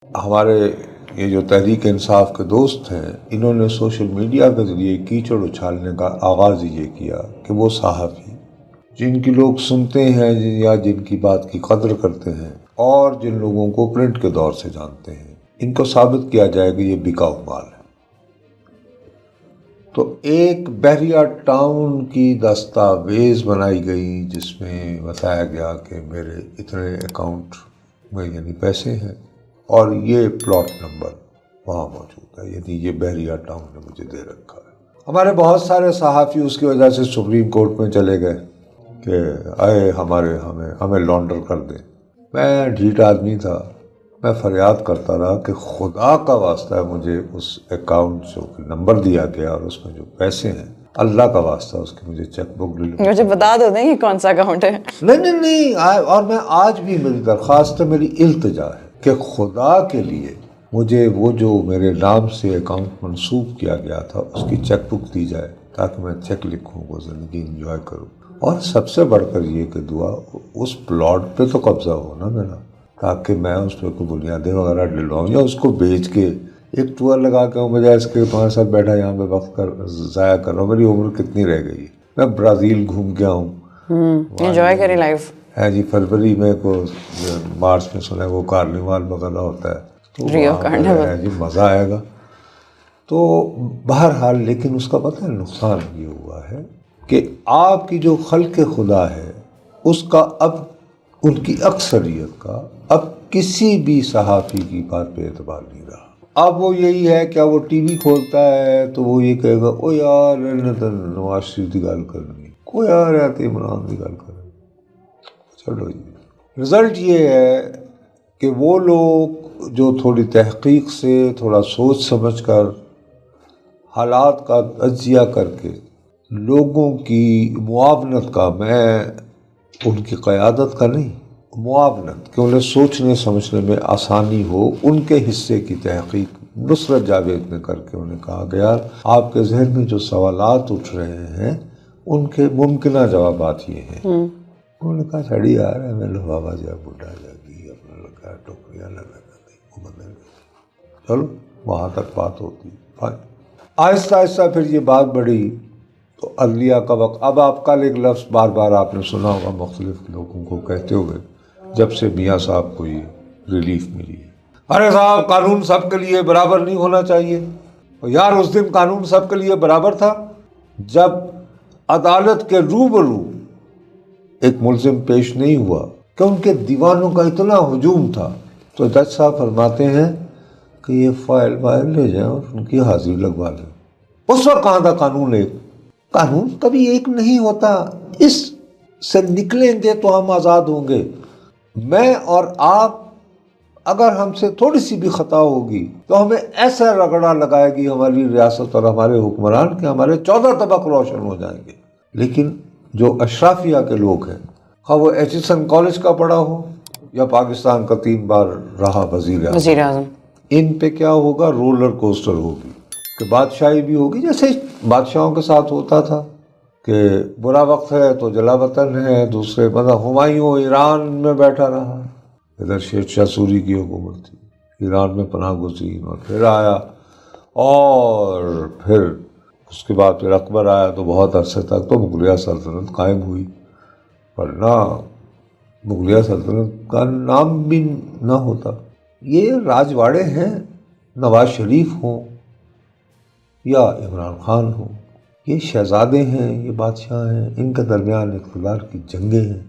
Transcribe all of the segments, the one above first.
ہمارے یہ جو تحریک انصاف کے دوست ہیں، انہوں نے سوشل میڈیا کے ذریعے کیچڑ اچھالنے کا آغاز یہ کیا کہ وہ صحافی جن کی لوگ سنتے ہیں یا جن کی بات کی قدر کرتے ہیں اور جن لوگوں کو پرنٹ کے دور سے جانتے ہیں، ان کو ثابت کیا جائے کہ یہ بکاؤ مال ہے۔ تو ایک بحریہ ٹاؤن کی دستاویز بنائی گئی جس میں بتایا گیا کہ میرے اتنے اکاؤنٹ میں یعنی پیسے ہیں اور یہ پلاٹ نمبر وہاں موجود ہے، یعنی یہ بحریہ ٹاؤن نے مجھے دے رکھا ہے۔ ہمارے بہت سارے صحافی اس کی وجہ سے سپریم کورٹ میں چلے گئے کہ اے ہمیں لانڈر کر دیں۔ میں ڈھیٹ آدمی تھا، میں فریاد کرتا رہا کہ خدا کا واسطہ ہے مجھے اس اکاؤنٹ جو نمبر دیا گیا اور اس میں جو پیسے ہیں، اللہ کا واسطہ اس کی مجھے چیک بک ڈلیور مجھے بتا دو دیں کہ کون سا اکاؤنٹ ہے۔ نہیں، اور میں آج بھی میری درخواست ہے، میری التجا ہے کہ خدا کے لیے مجھے وہ جو میرے نام سے اکاؤنٹ منسوب کیا گیا تھا اس کی چیک بک دی جائے تاکہ میں چیک لکھوں، وہ زندگی انجوائے کروں۔ اور سب سے بڑھ کر یہ کہ دعا اس پلاٹ پہ تو قبضہ ہو نا میرا، تاکہ میں اس پہ کوئی بنیادیں وغیرہ ڈلواؤں یا اس کو بیچ کے ایک ٹور لگا کے بجائے اس کے 5 سال بیٹھا یہاں پہ وقت ضائع کر رہا ہوں۔ میری عمر کتنی رہ گئی ہے، میں برازیل گھوم کے آؤں، انجوائے کریں لائف۔ ہے جی، فروری میں کو مارچ میں سنا ہے وہ کارنیوال وغیرہ ہوتا ہے تو ریو وہاں پہ کارنیوال، ہے جی، مزہ آئے گا۔ تو بہرحال لیکن اس کا پتہ ہے نقصان یہ ہوا ہے کہ آپ کی جو خلق خدا ہے اس کا اب ان کی اکثریت کا اب کسی بھی صحافی کی بات پہ اعتبار نہیں رہا۔ اب وہ یہی ہے کہ وہ ٹی وی کھولتا ہے تو وہ یہ کہے گا او یار نواز شریف کی گل کرنی، کوئی آ رہا ہے عمران کی گل کرنی، چلو جی۔ رزلٹ یہ ہے کہ وہ لوگ جو تھوڑی تحقیق سے، تھوڑا سوچ سمجھ کر، حالات کا تجزیہ کر کے لوگوں کی معاونت کا، میں ان کی قیادت کا نہیں، معاونت کہ انہیں سوچنے سمجھنے میں آسانی ہو، ان کے حصے کی تحقیق نصرت جاوید نے کر کے انہیں کہا گیا آپ کے ذہن میں جو سوالات اٹھ رہے ہیں ان کے ممکنہ جوابات یہ ہیں۔ انہوں نے کہا چھڑی آ رہا ہے میں لو بابا جا بڈھا جاگی اپنا لگا ٹوکریاں لگا وہ بدل گئی، چلو وہاں تک بات ہوتی۔ آہستہ آہستہ پھر یہ بات بڑھی تو عدلیہ کا وقت۔ اب آپ کل ایک لفظ بار بار آپ نے سنا ہوگا مختلف لوگوں کو کہتے ہوئے جب سے میاں صاحب کو یہ ریلیف ملی ہے، ارے صاحب قانون سب کے لیے برابر نہیں ہونا چاہیے۔ یار اس دن قانون سب کے لیے برابر تھا جب عدالت کے روبرو ایک ملزم پیش نہیں ہوا کہ ان کے دیوانوں کا اتنا ہجوم تھا تو جج صاحب فرماتے ہیں کہ یہ فائل لے جائیں اور ان کی حاضری لگوا لیں۔ اس وقت کہاں تھا قانون ایک؟ قانون کبھی ایک نہیں ہوتا، اس سے نکلیں گے تو ہم آزاد ہوں گے۔ میں اور آپ اگر ہم سے تھوڑی سی بھی خطا ہوگی تو ہمیں ایسا رگڑا لگائے گی ہماری ریاست اور ہمارے حکمران کہ ہمارے 14 طبق روشن ہو جائیں گے۔ لیکن جو اشرافیہ کے لوگ ہیں، خواہ وہ ایچسن کالج کا پڑھا ہو یا پاکستان کا 3 بار رہا وزیر اعظم، ان پہ کیا ہوگا؟ رولر کوسٹر ہوگی کہ بادشاہی بھی ہوگی جیسے بادشاہوں کے ساتھ ہوتا تھا کہ برا وقت ہے تو جلا وطن ہے، دوسرے مطلب ہمایوں ایران میں بیٹھا رہا، ادھر شیر شاہ سوری کی حکومت تھی، ایران میں پناہ گزین، اور پھر آیا اور پھر اس کے بعد پھر اکبر آیا تو بہت عرصے تک تو مغلیہ سلطنت قائم ہوئی، ورنہ مغلیہ سلطنت کا نام بھی نہ ہوتا۔ یہ راجواڑے ہیں، نواز شریف ہوں یا عمران خان ہوں، یہ شہزادے ہیں، یہ بادشاہ ہیں، ان کے درمیان اقتدار کی جنگیں ہیں،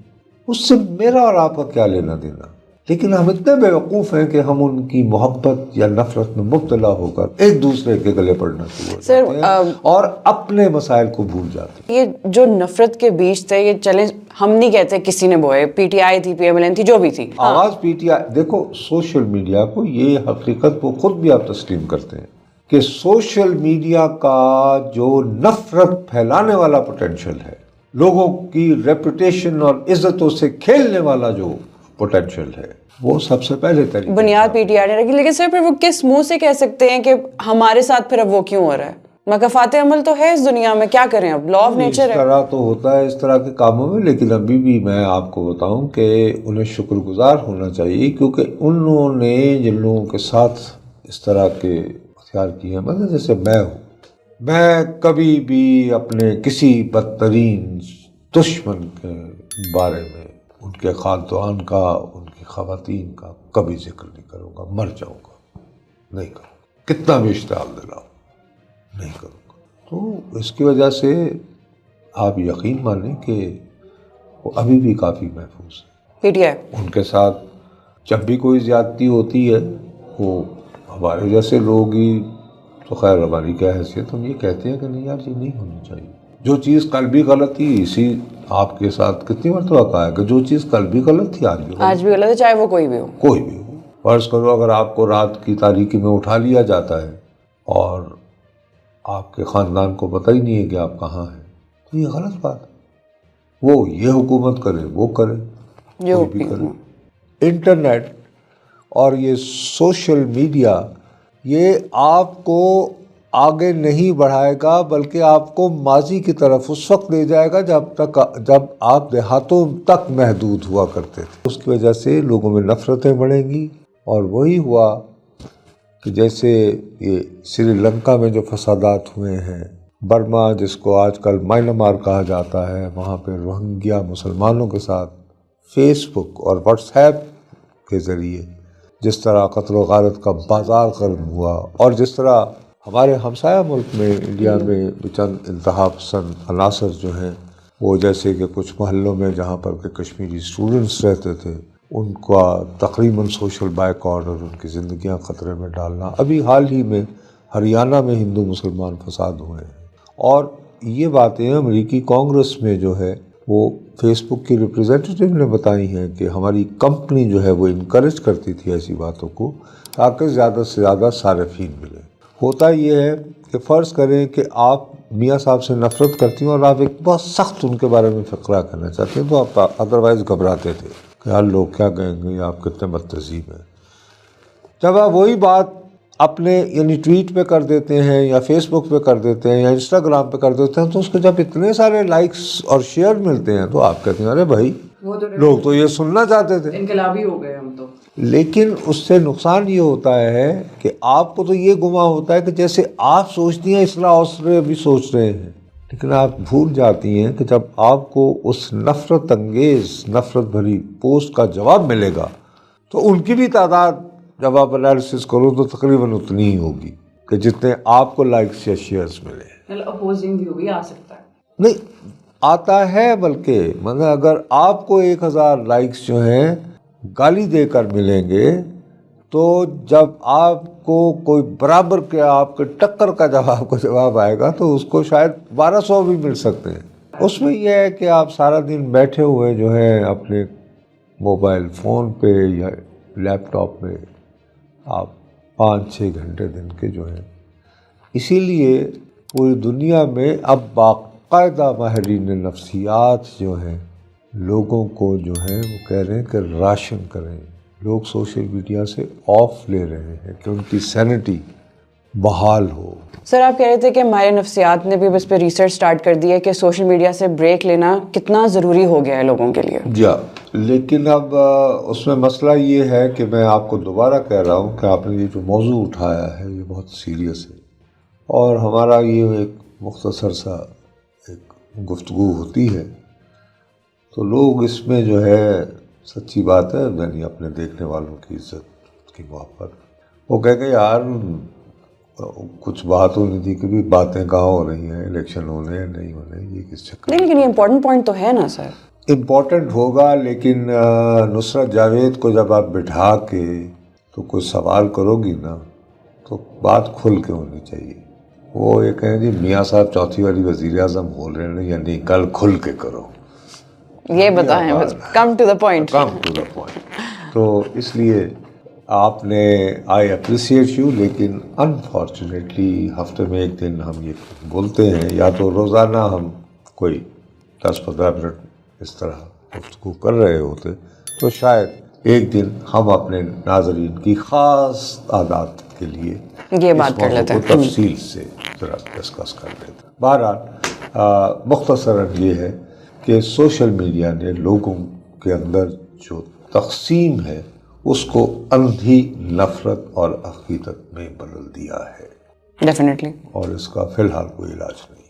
اس سے میرا اور آپ کا کیا لینا دینا؟ لیکن ہم اتنے بیوقوف ہیں کہ ہم ان کی محبت یا نفرت میں مبتلا ہو کر ایک دوسرے کے گلے پڑنا شروع ہو جاتے ہیں اور اپنے مسائل کو بھول جاتے ہیں۔ یہ جو نفرت کے بیج تھے، یہ چلیں ہم نہیں کہتے کسی نے بوئے، پی ٹی آئی تھی، پی ایم ایل این تھی، جو بھی تھی، آواز پی ٹی آئی، دیکھو سوشل میڈیا کو یہ حقیقت وہ خود بھی آپ تسلیم کرتے ہیں کہ سوشل میڈیا کا جو نفرت پھیلانے والا پوٹینشل ہے، لوگوں کی ریپوٹیشن اور عزتوں سے کھیلنے والا جو پوٹینشل ہے، وہ سب سے پہلے طریقے بنیاد پی ٹی آئی نے رکھی۔ لیکن سر پھر وہ کس منہ سے کہہ سکتے ہیں کہ ہمارے ساتھ پھر اب وہ کیوں ہو رہا ہے؟ مکافات عمل تو ہے اس دنیا میں, کیا کریں اب, لا آف نیچر اس طرح تو ہوتا ہے اس طرح کے کاموں میں, لیکن ابھی بھی میں آپ کو بتاؤں کہ انہیں شکر گزار ہونا چاہیے, کیونکہ انہوں نے جن لوگوں کے ساتھ اس طرح کے اختیار کیے ہیں, مطلب جیسے میں ہوں, میں کبھی بھی اپنے کسی بدترین دشمن کے بارے میں ان کے خاندان کا, ان کی خواتین کا کبھی ذکر نہیں کروں گا, مر جاؤں گا نہیں کروں گا, کتنا بھی اشتعال دلاؤ نہیں کروں گا. تو اس کی وجہ سے آپ یقین مانیں کہ وہ ابھی بھی کافی محفوظ ہے. پی ٹی آئی ان کے ساتھ جب بھی کوئی زیادتی ہوتی ہے, وہ ہمارے جیسے لوگ ہی تو خیر ہماری کیا حیثیت, ہم یہ کہتے ہیں کہ نہیں یار یہ نہیں ہونی چاہیے. جو چیز کل بھی غلط تھی, اسی آپ کے ساتھ کتنی مرتبہ کہا ہے کہ جو چیز کل بھی غلط تھی آج بھی غلط ہے, چاہے وہ کوئی بھی ہو. کوئی بھی ہو. فرض کرو اگر آپ کو رات کی تاریکی میں اٹھا لیا جاتا ہے اور آپ کے خاندان کو پتہ ہی نہیں ہے کہ آپ کہاں ہیں, تو یہ غلط بات ہے. وہ یہ حکومت کرے, وہ کرے, کوئی بھی کرے. انٹرنیٹ اور یہ سوشل میڈیا یہ آپ کو آگے نہیں بڑھائے گا, بلکہ آپ کو ماضی کی طرف اس وقت لے جائے گا جب آپ دیہاتوں تک محدود ہوا کرتے تھے. اس کی وجہ سے لوگوں میں نفرتیں بڑھیں گی, اور وہی ہوا کہ جیسے یہ سری لنکا میں جو فسادات ہوئے ہیں, برما جس کو آج کل میانمار کہا جاتا ہے, وہاں پہ روہنگیا مسلمانوں کے ساتھ فیس بک اور واٹس ایپ کے ذریعے جس طرح قتل و غارت کا بازار گرم ہوا, اور جس طرح ہمارے ہمسایہ ملک میں انڈیا میں چند انتہا پسند عناصر جو ہیں, وہ جیسے کہ کچھ محلوں میں جہاں پر کہ کشمیری اسٹوڈنٹس رہتے تھے, ان کا تقریباً سوشل بائیکاٹ اور ان کی زندگیاں خطرے میں ڈالنا. ابھی حال ہی میں ہریانہ میں ہندو مسلمان فساد ہوئے ہیں, اور یہ باتیں امریکی کانگریس میں جو ہے وہ فیس بک کی ریپریزنٹیٹیو نے بتائی ہیں کہ ہماری کمپنی جو ہے وہ انکریج کرتی تھی ایسی باتوں کو تاکہ زیادہ سے زیادہ صارفین ملے. ہوتا یہ ہے کہ فرض کریں کہ آپ میاں صاحب سے نفرت کرتی ہیں اور آپ ایک بہت سخت ان کے بارے میں فقرہ کرنا چاہتے ہیں, تو آپ ادروائز گھبراتے تھے کہ یار لوگ کیا کہیں گے, آپ کتنے بد تہذیب ہیں. جب آپ وہی بات اپنے یعنی ٹویٹ پہ کر دیتے ہیں یا فیس بک پہ کر دیتے ہیں یا انسٹاگرام پہ کر دیتے ہیں, تو اس کو جب اتنے سارے لائکس اور شیئر ملتے ہیں تو آپ کہتے ہیں ارے بھائی لوگ تو یہ سننا چاہتے تھے, انقلابی ہو گئے ہم تو. لیکن اس سے نقصان یہ ہوتا ہے کہ آپ کو تو یہ گمان ہوتا ہے کہ جیسے آپ سوچتی ہیں اصلاح اوسرے بھی سوچ رہے ہیں, لیکن آپ بھول جاتی ہیں کہ جب آپ کو اس نفرت انگیز نفرت بھری پوسٹ کا جواب ملے گا تو ان کی بھی تعداد جب آپ انالیسس کرو تو تقریباً اتنی ہی ہوگی کہ جتنے آپ کو لائکس یا شیئرز ملے. اپوزنگ ویو بھی آ سکتا ہے, نہیں آتا ہے, بلکہ مطلب اگر آپ کو 1000 لائکس جو ہیں گالی دے کر ملیں گے, تو جب آپ کو کوئی برابر کے آپ کے ٹکر کا جب آپ کو جواب آئے گا تو اس کو شاید 1200 بھی مل سکتے ہیں. اس میں یہ ہے کہ آپ سارا دن بیٹھے ہوئے جو ہے اپنے موبائل فون پہ یا لیپ ٹاپ پہ آپ 5-6 گھنٹے دن کے جو ہیں, اسی لیے پوری دنیا میں اب باقاعدہ ماہرین نفسیات جو ہیں لوگوں کو جو ہے وہ کہہ رہے ہیں کہ راشن کریں. لوگ سوشل میڈیا سے آف لے رہے ہیں کہ ان کی سینٹی بحال ہو. سر آپ کہہ رہے تھے کہ ہمارے نفسیات نے بھی اس پہ ریسرچ سٹارٹ کر دی ہے کہ سوشل میڈیا سے بریک لینا کتنا ضروری ہو گیا ہے لوگوں کے لیے. جی, لیکن اب اس میں مسئلہ یہ ہے کہ میں آپ کو دوبارہ کہہ رہا ہوں کہ آپ نے یہ جو موضوع اٹھایا ہے یہ بہت سیریس ہے, اور ہمارا یہ ایک مختصر سا ایک گفتگو ہوتی ہے تو لوگ اس میں جو ہے سچی بات ہے یعنی اپنے دیکھنے والوں کی عزت کی محبت وہ کہہ کہ یار کچھ بات ہونی تھی کہ بھی باتیں کہاں ہو رہی ہیں, الیکشن ہونے ہیں نہیں ہونے, یہ کس چکر. لیکن یہ امپورٹنٹ پوائنٹ تو ہے نا سر. امپورٹنٹ ہوگا, لیکن نصرت جاوید کو جب آپ بٹھا کے تو کوئی سوال کرو گی نا تو بات کھل کے ہونی چاہیے. وہ یہ کہیں جی میاں صاحب چوتھی والی وزیر اعظم بول رہے ہیں, یعنی کل کھل کے کرو, یہ بتائیں بس, come to the point. Come to the point. تو اس لیے آپ نے آئی اپریشیٹ یو, لیکن انفارچونیٹلی ہفتے میں ایک دن ہم یہ بولتے ہیں, یا تو روزانہ ہم کوئی 10-15 منٹ اس طرح گفتگو کر رہے ہوتے تو شاید ایک دن ہم اپنے ناظرین کی خاص تعداد کے لیے یہ بات کر لیتے ہیں تفصیل سے ذرا ڈسکس کر لیتے ہیں. بہرحال مختصراً یہ ہے کہ سوشل میڈیا نے لوگوں کے اندر جو تقسیم ہے اس کو اندھی نفرت اور عقیدت میں بدل دیا ہے. ڈیفینیٹلی. اور اس کا فی الحال کوئی علاج نہیں.